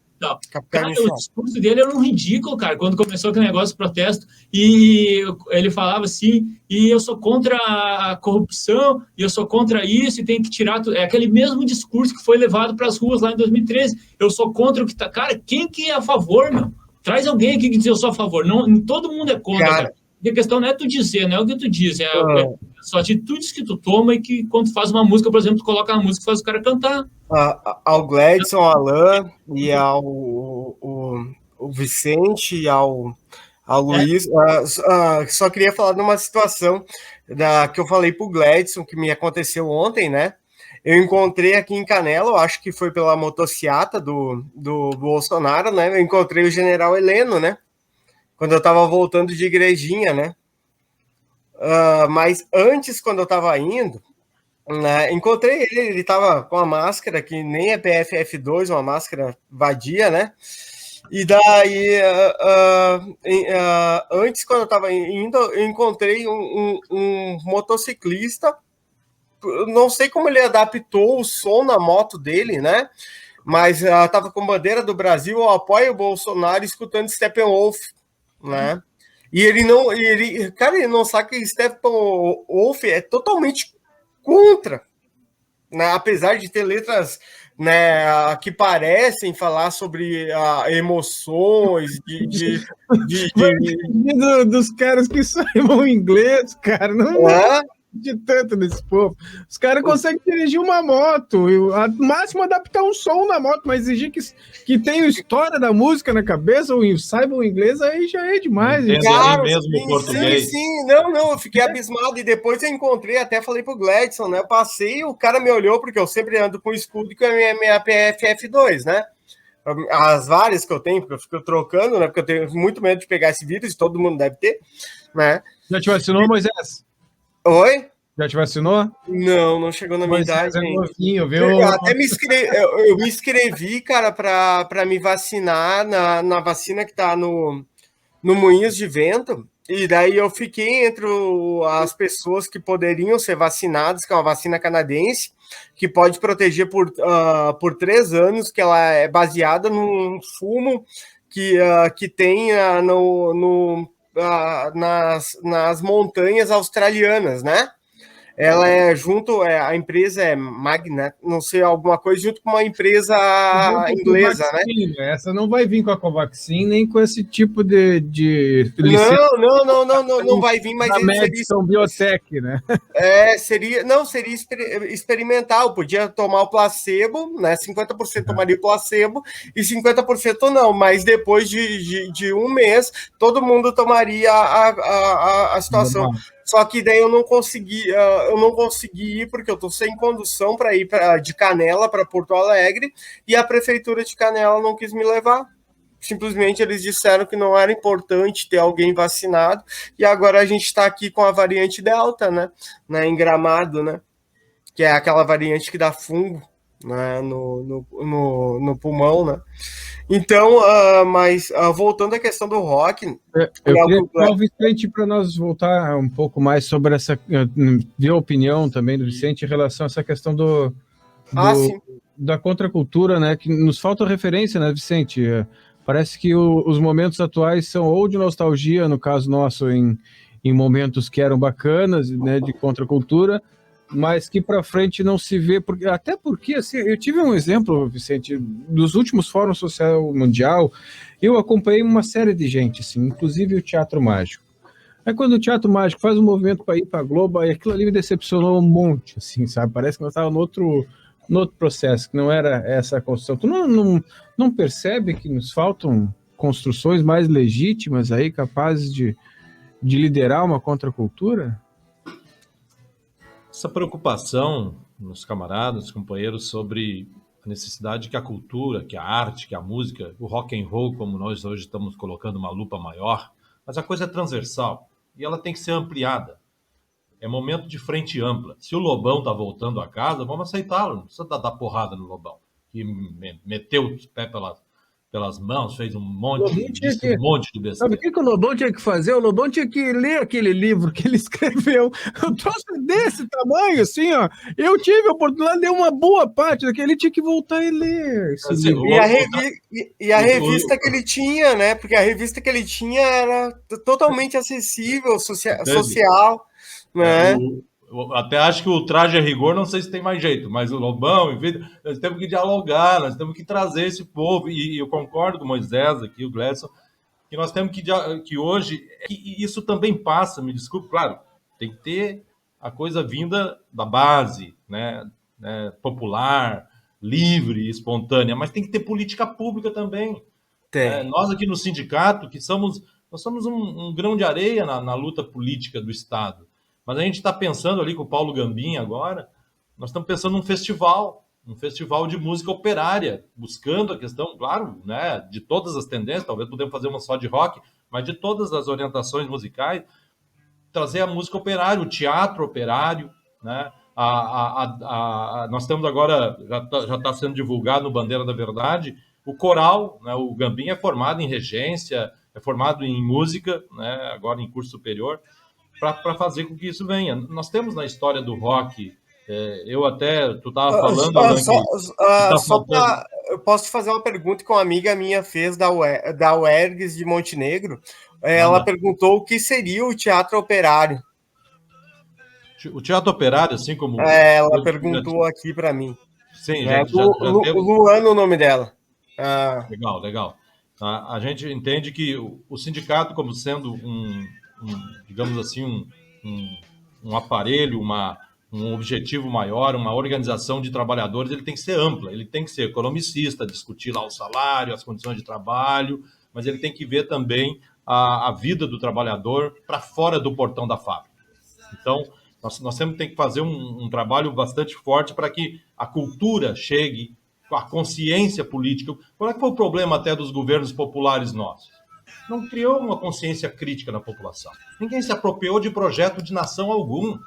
Cara, o discurso dele era um ridículo, cara, quando começou aquele negócio de protesto, e ele falava assim, e eu sou contra a corrupção, e eu sou contra isso, e tem que tirar... É aquele mesmo discurso que foi levado para as ruas lá em 2013. Eu sou contra o que tá... Cara, quem que é a favor, meu? Traz alguém aqui que diz eu sou a favor. Não, todo mundo é contra, cara. A questão não é tu dizer, não é o que tu diz, são atitudes que tu toma e que quando tu faz uma música, por exemplo, tu coloca uma música e faz o cara cantar. Ao Gladson, ao Alan e ao Vicente e ao Luiz, só queria falar de uma situação que eu falei pro Gladson, que me aconteceu ontem, né? Eu encontrei aqui em Canela, eu acho que foi pela motociata do Bolsonaro, né? Eu encontrei o General Heleno, né? Quando eu estava voltando de igrejinha, né? Mas antes, quando eu estava indo, né, encontrei ele estava com a máscara que nem é PFF2, uma máscara vadia, né? E daí, antes, quando eu estava indo, eu encontrei um motociclista, não sei como ele adaptou o som na moto dele, né? Mas estava com bandeira do Brasil, eu apoio o Bolsonaro escutando Steppenwolf, né? E ele não sabe que Steppenwolf é totalmente contra, né? Apesar de ter letras, né, que parecem falar sobre emoções dos caras que saibam inglês, cara, não de tanto nesse povo. Os caras conseguem dirigir uma moto, ao máximo adaptar um som na moto, mas exigir que tenha história da música na cabeça ou saibam inglês, aí já é demais. Claro, mesmo português. Sim, não, eu fiquei abismado e depois eu encontrei, até falei pro Gladson, né? Eu passei, o cara me olhou, porque eu sempre ando com escudo com a minha PFF2, né? As várias que eu tenho, porque eu fico trocando, né? Porque eu tenho muito medo de pegar esse vírus, todo mundo deve ter, né? Já te vacinou, Moisés? Oi? Já te vacinou? Não chegou na minha idade. É novinho, viu? Eu até eu me inscrevi, cara, para me vacinar na vacina que tá no Moinhos de Vento. E daí eu fiquei entre as pessoas que poderiam ser vacinadas, que é uma vacina canadense, que pode proteger por 3 anos, que ela é baseada num fumo que tem nas montanhas australianas, né? ela é junto, a empresa é Magnet, não sei, alguma coisa, junto com uma empresa inglesa, né? Essa não vai vir com a Covaxin, nem com esse tipo de Não vai vir, mas da Madison Biotech, né? Seria experimental, podia tomar o placebo, né? 50% tomaria o placebo e 50% não, mas depois de um mês, todo mundo tomaria a situação. Só que daí eu não consegui ir porque eu estou sem condução para ir de Canela para Porto Alegre e a prefeitura de Canela não quis me levar. Simplesmente eles disseram que não era importante ter alguém vacinado e agora a gente está aqui com a variante Delta, né, em Gramado, né, que é aquela variante que dá fungo, né, no pulmão, né. Então, mas voltando à questão do rock... Eu queria falar o Vicente para nós voltar um pouco mais sobre essa... ver a opinião também do Vicente em relação a essa questão da contracultura, né? Que nos falta referência, né, Vicente? Parece que os momentos atuais são ou de nostalgia, no caso nosso, em momentos que eram bacanas, né, de contracultura, mas que para frente não se vê, até porque assim, eu tive um exemplo, Vicente, dos últimos Fóruns Social Mundial, eu acompanhei uma série de gente, assim, inclusive o Teatro Mágico. Aí quando o Teatro Mágico faz um movimento para ir para a Globo, aí aquilo ali me decepcionou um monte, assim, sabe? Parece que nós estávamos no outro processo, que não era essa construção. Tu não percebe que nos faltam construções mais legítimas aí, capazes de liderar uma contracultura? Essa preocupação nos camaradas, companheiros, sobre a necessidade que a cultura, que a arte, que a música, o rock and roll, como nós hoje estamos colocando uma lupa maior, mas a coisa é transversal e ela tem que ser ampliada. É momento de frente ampla. Se o Lobão está voltando a casa, vamos aceitá-lo. Não precisa dar porrada no Lobão, que meteu o pé pelas mãos, fez um monte de besteira. Sabe o que o Lobão tinha que fazer? O Lobão tinha que ler aquele livro que ele escreveu. Eu trouxe desse tamanho, assim, ó. Eu tive a oportunidade de ler uma boa parte daquele, ele tinha que voltar e ler. E a revista que ele tinha, né? Porque a revista que ele tinha era totalmente acessível, social, né? Até acho que o traje a rigor, não sei se tem mais jeito, mas o Lobão, enfim, nós temos que dialogar, nós temos que trazer esse povo, e eu concordo com o Moisés aqui, o Gleison, que nós temos que hoje, e isso também passa, me desculpe, claro, tem que ter a coisa vinda da base, né, popular, livre, espontânea, mas tem que ter política pública também. Nós aqui no sindicato, nós somos um grão de areia na luta política do Estado. Mas a gente está pensando ali com o Paulo Gambim agora, nós estamos pensando num festival de música operária, buscando a questão, claro, né, de todas as tendências, talvez podemos fazer uma só de rock, mas de todas as orientações musicais, trazer a música operária, o teatro operário, né? Nós temos agora, já está sendo divulgado no Bandeira da Verdade, o coral, né, o Gambim é formado em regência, é formado em música, né, agora em curso superior, para fazer com que isso venha. Nós temos na história do rock, tu estava falando, Alan, eu posso fazer uma pergunta que uma amiga minha fez da UERGS de Montenegro. Ela perguntou o que seria o teatro operário. O teatro operário, assim como... ela perguntou aqui para mim. Sim, Luana, o nome dela. Legal. A gente entende que o sindicato, como sendo digamos assim, um aparelho, um objetivo maior, uma organização de trabalhadores, ele tem que ser ampla, ele tem que ser economicista, discutir lá o salário, as condições de trabalho, mas ele tem que ver também a vida do trabalhador para fora do portão da fábrica. Então, nós sempre temos que fazer um trabalho bastante forte para que a cultura chegue, a consciência política. Qual é que foi o problema até dos governos populares nossos? Não criou uma consciência crítica na população. Ninguém se apropriou de projeto de nação algum.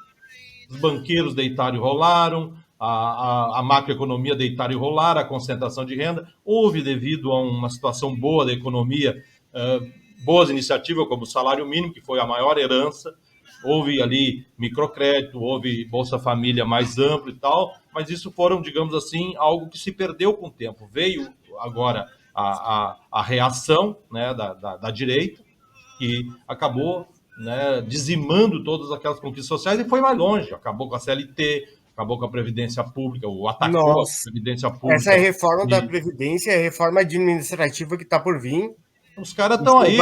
Os banqueiros deitaram e rolaram, a macroeconomia deitaram e rolaram, a concentração de renda. Houve, devido a uma situação boa da economia, boas iniciativas como o salário mínimo, que foi a maior herança. Houve ali microcrédito, houve Bolsa Família mais amplo e tal, mas isso foram, digamos assim, algo que se perdeu com o tempo. Veio agora a reação, né, da direita, que acabou né, dizimando todas aquelas conquistas sociais e foi mais longe. Acabou com a CLT, acabou com a Previdência Pública, atacou a Previdência Pública. Essa é a reforma da Previdência, é a reforma administrativa que está por vir. Os caras estão aí,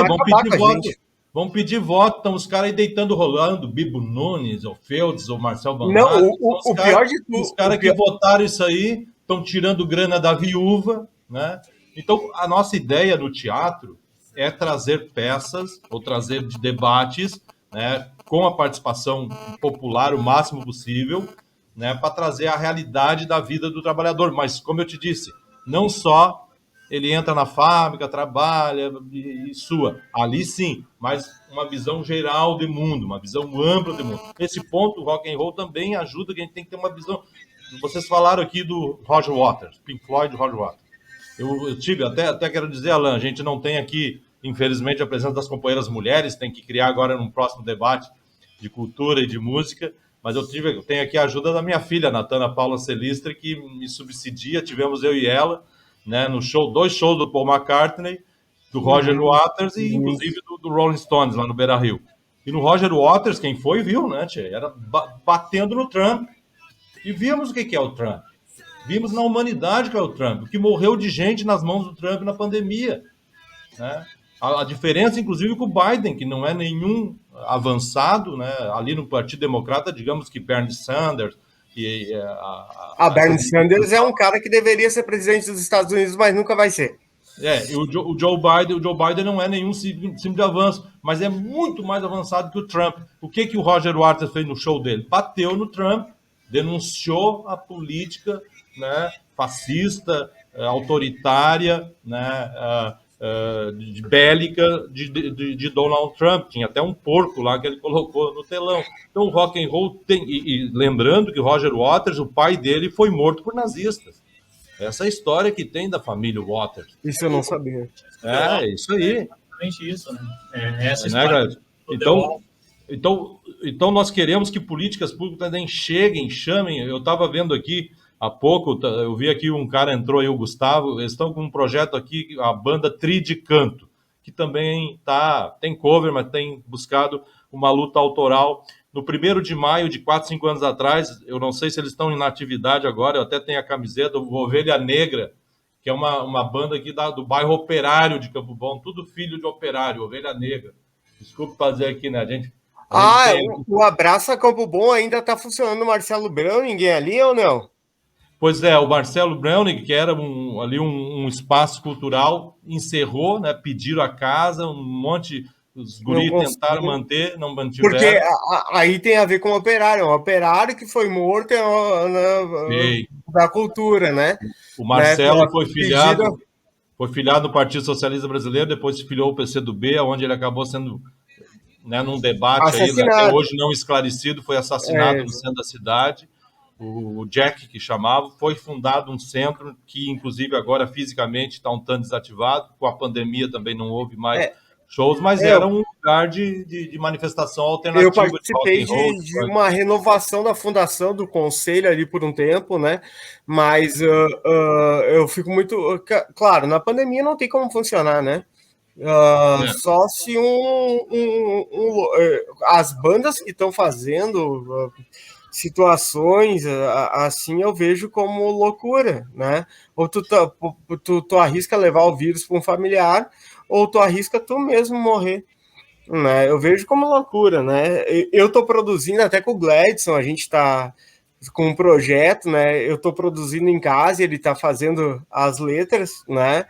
vão pedir voto, estão os caras aí deitando, rolando, Bibo Nunes, ou Feldes, ou Marcel Van Não, o pior de tudo... Os caras que votaram isso aí estão tirando grana da viúva, né? Então, a nossa ideia no teatro é trazer peças, ou trazer debates, né, com a participação popular o máximo possível, né, para trazer a realidade da vida do trabalhador. Mas, como eu te disse, não só ele entra na fábrica, trabalha e sua. Ali sim, mas uma visão geral de mundo, uma visão ampla de mundo. Nesse ponto, o rock and roll também ajuda, que a gente tem que ter uma visão. Vocês falaram aqui do Roger Waters, Pink Floyd, Roger Waters. Eu tive, até quero dizer, Alan, a gente não tem aqui, infelizmente, a presença das companheiras mulheres, tem que criar agora num próximo debate de cultura e de música, mas eu tenho aqui a ajuda da minha filha, Natana Paula Celistre, que me subsidia, tivemos eu e ela, né, no show, 2 shows do Paul McCartney, do Roger Waters e, inclusive, do Rolling Stones, lá no Beira-Rio. E no Roger Waters, quem foi, viu, né, tia? Era batendo no Trump. E vimos o que é o Trump. Vimos na humanidade que é o Trump, o que morreu de gente nas mãos do Trump na pandemia. Né? A diferença, inclusive, com o Biden, que não é nenhum avançado, né? Ali no Partido Democrata, digamos que Bernie Sanders... Bernie Sanders é um cara que deveria ser presidente dos Estados Unidos, mas nunca vai ser. E o Joe Biden não é nenhum símbolo de avanço, mas é muito mais avançado que o Trump. O que o Roger Waters fez no show dele? Bateu no Trump, denunciou a política, né, fascista, autoritária, né, bélica de Donald Trump. Tinha até um porco lá que ele colocou no telão. Então o rock and roll tem... E lembrando que Roger Waters, o pai dele, foi morto por nazistas. Essa é a história que tem da família Waters. Isso eu não sabia. É isso aí. Exatamente isso, né? Essa história. Então nós queremos que políticas públicas também cheguem, chamem. Eu estava vendo aqui há pouco, eu vi aqui um cara entrou aí, o Gustavo, eles estão com um projeto aqui, a banda Tri de Canto, que também tem cover, mas tem buscado uma luta autoral. No 1º de maio de 4, 5 anos atrás, eu não sei se eles estão em atividade agora, eu até tenho a camiseta, o Ovelha Negra, que é uma banda aqui do bairro Operário de Campo Bom, tudo filho de operário, Ovelha Negra. Desculpe fazer aqui, né, gente? O Abraça Campo Bom ainda está funcionando no Marcelo Brão, ninguém ali ou não? Pois é, o Marcelo Browning, que era um espaço cultural, encerrou, né? Pediram a casa, um monte, os guris tentaram manter, não mantiveram. Porque aí tem a ver com o operário, um operário que foi morto da cultura, né? O Marcelo foi filiado do Partido Socialista Brasileiro, depois se filiou ao PCdoB, onde ele acabou sendo, né, num debate aí, até hoje não esclarecido, foi assassinado no centro da cidade. O Jack, que chamava, foi fundado um centro que, inclusive, agora fisicamente está um tanto desativado. Com a pandemia também não houve mais shows, mas era um lugar de manifestação alternativa. Eu participei de uma renovação da fundação, do conselho ali por um tempo, né? Mas eu fico muito... Claro, na pandemia não tem como funcionar, né? Só se as bandas que estão fazendo... situações assim eu vejo como loucura, né? Ou tu arrisca levar o vírus para um familiar, ou tu arrisca tu mesmo morrer, né? Eu vejo como loucura, né? Eu tô produzindo até com o Gladson, a gente tá com um projeto, né? Eu tô produzindo em casa, ele tá fazendo as letras, né?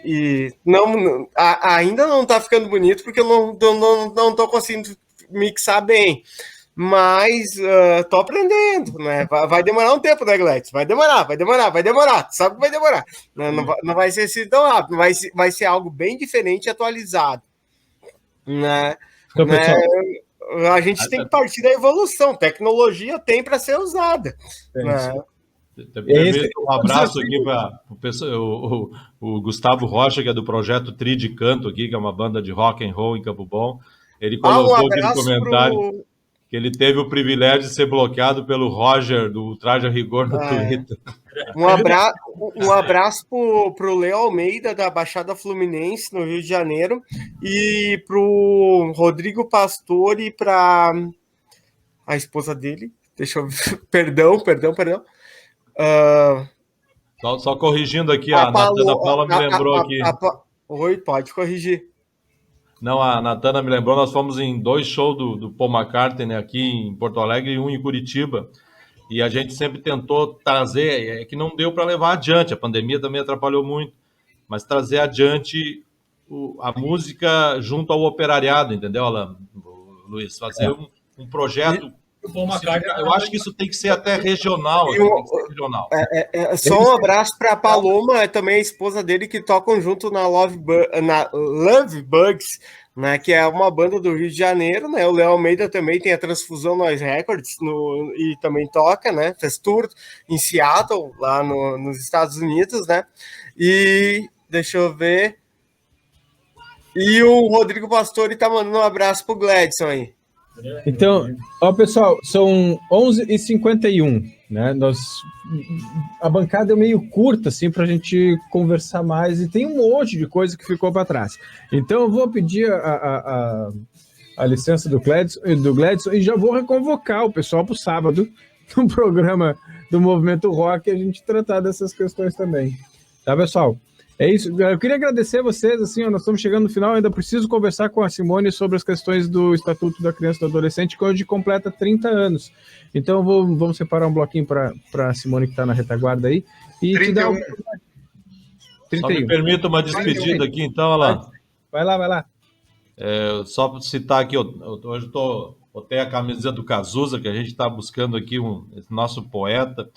E não, ainda não tá ficando bonito porque eu não tô conseguindo mixar bem, mas tô aprendendo, né? Vai demorar um tempo, né, Gladys? Vai demorar, sabe que vai demorar, não vai ser assim tão rápido, vai ser algo bem diferente e atualizado, né? Então, pessoal, a gente tem que partir da evolução, tecnologia tem para ser usada, né? Um abraço aqui para o Gustavo Rocha, que é do projeto Tri de Canto aqui, que é uma banda de rock and roll em Campo Bom. Ele colocou aqui no comentário. que ele teve o privilégio de ser bloqueado pelo Roger do Traje a Rigor no Twitter. Um abraço pro Léo Almeida, da Baixada Fluminense, no Rio de Janeiro, e pro Rodrigo Pastor e para a esposa dele. Deixa eu ver. Perdão. Só corrigindo aqui, a Natana Paula me lembrou aqui. Oi, pode corrigir. Não, a Natana me lembrou, nós fomos em 2 shows do Paul McCartney aqui em Porto Alegre e um em Curitiba. E a gente sempre tentou trazer, que não deu para levar adiante, a pandemia também atrapalhou muito, mas trazer adiante a música junto ao operariado, entendeu, Alan? Luiz, fazer um projeto. Eu acho que isso tem que ser até regional. Só um abraço para a Paloma, também a esposa dele, que tocam junto na Love Bugs, né, que é uma banda do Rio de Janeiro, né? O Léo Almeida também tem a Transfusão Noise Records e também toca, né? Fez tour em Seattle, lá nos Estados Unidos, né? E deixa eu ver. E o Rodrigo Pastore tá mandando um abraço pro Gladson aí. Então, pessoal, são 11h51, né? A bancada é meio curta, assim, para a gente conversar mais, e tem um monte de coisa que ficou para trás. Então, eu vou pedir a licença do Gladson e já vou reconvocar o pessoal para o sábado, no programa do Movimento Rock, a gente tratar dessas questões também. Tá, pessoal? É isso. Eu queria agradecer a vocês, assim, nós estamos chegando no final, ainda preciso conversar com a Simone sobre as questões do Estatuto da Criança e do Adolescente, que hoje completa 30 anos. Então, vamos separar um bloquinho para a Simone, que está na retaguarda aí. E 31. 31. Só me permita uma despedida aqui, então, Alan. Vai lá. Só para citar aqui, hoje botei a camiseta do Cazuza, que a gente está buscando aqui esse nosso poeta,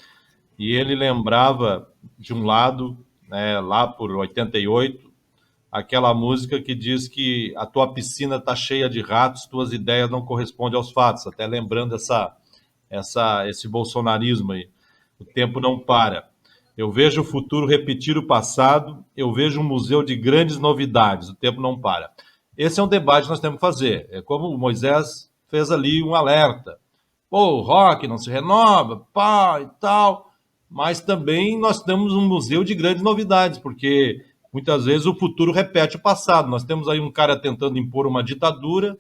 e ele lembrava, de um lado, né, lá por 88, aquela música que diz que a tua piscina está cheia de ratos, tuas ideias não correspondem aos fatos, até lembrando esse bolsonarismo aí. O tempo não para. Eu vejo o futuro repetir o passado, eu vejo um museu de grandes novidades, o tempo não para. Esse é um debate que nós temos que fazer. É como o Moisés fez ali um alerta. Pô, o rock não se renova, pá, e tal. Mas também nós temos um museu de grandes novidades, porque muitas vezes o futuro repete o passado. Nós temos aí um cara tentando impor uma ditadura,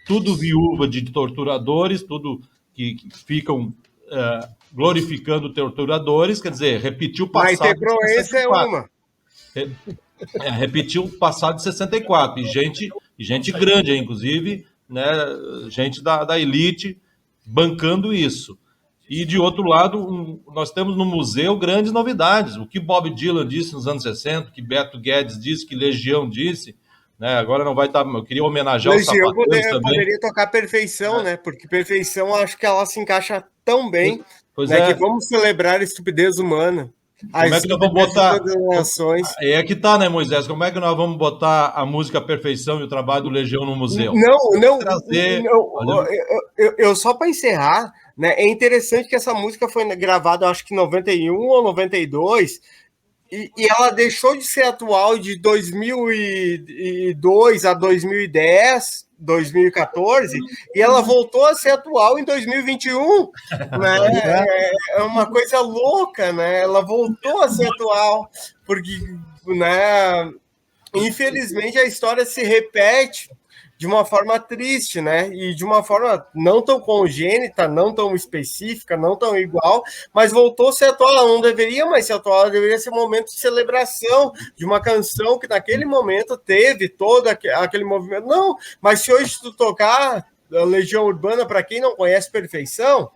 tudo viúva de torturadores, tudo que ficam glorificando torturadores, quer dizer, repetiu o passado. Mas ter Proença é uma. Repetiu o passado de 64, e gente grande, inclusive, né, gente da elite bancando isso. E, de outro lado, nós temos no museu grandes novidades. O que Bob Dylan disse nos anos 60, o que Beto Guedes disse, que Legião disse, né? Agora não vai estar... Eu queria homenagear Legião, o Sapateiros também. Poderia tocar Perfeição, né? Porque Perfeição, acho que ela se encaixa tão bem, né? Que vamos celebrar a estupidez humana. Como é que nós vamos botar... É que tá, né, Moisés? Como é que nós vamos botar a música Perfeição e o trabalho do Legião no museu? Eu só para encerrar, né, é interessante que essa música foi gravada, acho que em 91 ou 92, e ela deixou de ser atual de 2002 a 2010, 2014, e ela voltou a ser atual em 2021, né? É uma coisa louca, né? Ela voltou a ser atual, porque, né, infelizmente a história se repete de uma forma triste, né? E de uma forma não tão congênita, não tão específica, não tão igual, mas voltou a ser atual. Ela não deveria mais ser atual, ela deveria ser um momento de celebração de uma canção que naquele momento teve todo aquele movimento. Não, mas se hoje tu tocar a Legião Urbana, para quem não conhece Perfeição,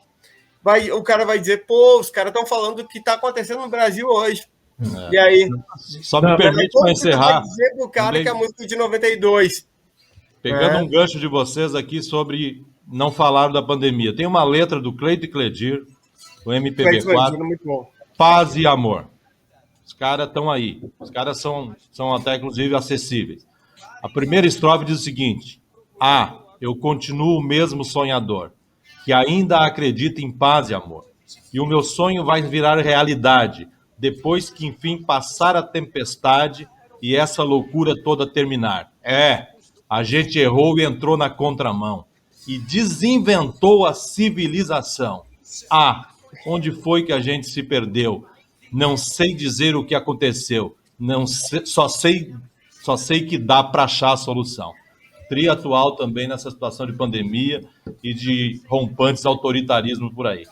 o cara vai dizer, pô, os caras estão falando do que está acontecendo no Brasil hoje. E aí? Só me permite para encerrar. Vai dizer pro cara que a música é de 92. Pegando um gancho de vocês aqui sobre não falar da pandemia. Tem uma letra do Cleito e Cledir, do MPB4, Paz e Amor. Os caras estão aí. Os caras são até, inclusive, acessíveis. A primeira estrofe diz o seguinte: eu continuo o mesmo sonhador, que ainda acredita em paz e amor. E o meu sonho vai virar realidade, depois que, enfim, passar a tempestade e essa loucura toda terminar. A gente errou e entrou na contramão. e desinventou a civilização. Onde foi que a gente se perdeu? Não sei dizer o que aconteceu. Não sei, só sei que dá para achar a solução. Tri atual também nessa situação de pandemia e de rompantes autoritarismos por aí.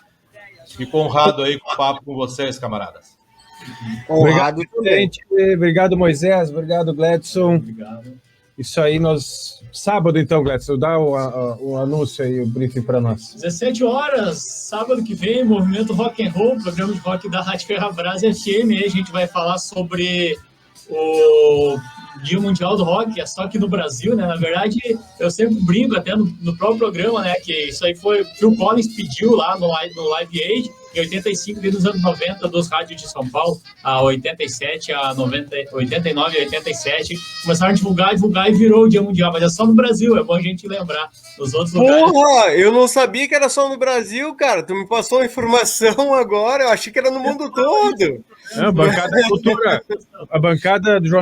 Fico honrado aí com o papo com vocês, camaradas. Obrigado, presidente. Obrigado, Moisés. Obrigado, Gladson. Obrigado. Isso aí, sábado, então, Gladson, dá o anúncio aí, o briefing para nós. 17 horas, sábado que vem, Movimento Rock and Roll, programa de rock da Rádio Ferrabras FM. Aí a gente vai falar sobre o Dia Mundial do Rock, só que no Brasil, né? Na verdade, eu sempre brinco até no próprio programa, né? Que isso aí foi Phil Collins pediu lá no Live Aid, em 85, desde os anos 90, dos rádios de São Paulo, a 87, a 90, 89 e 87, começaram a divulgar e virou o Dia Mundial, mas é só no Brasil, é bom a gente lembrar. Nos outros lugares... Porra, eu não sabia que era só no Brasil, cara, tu me passou a informação agora, eu achei que era no mundo todo. A bancada da cultura, a bancada do Jornal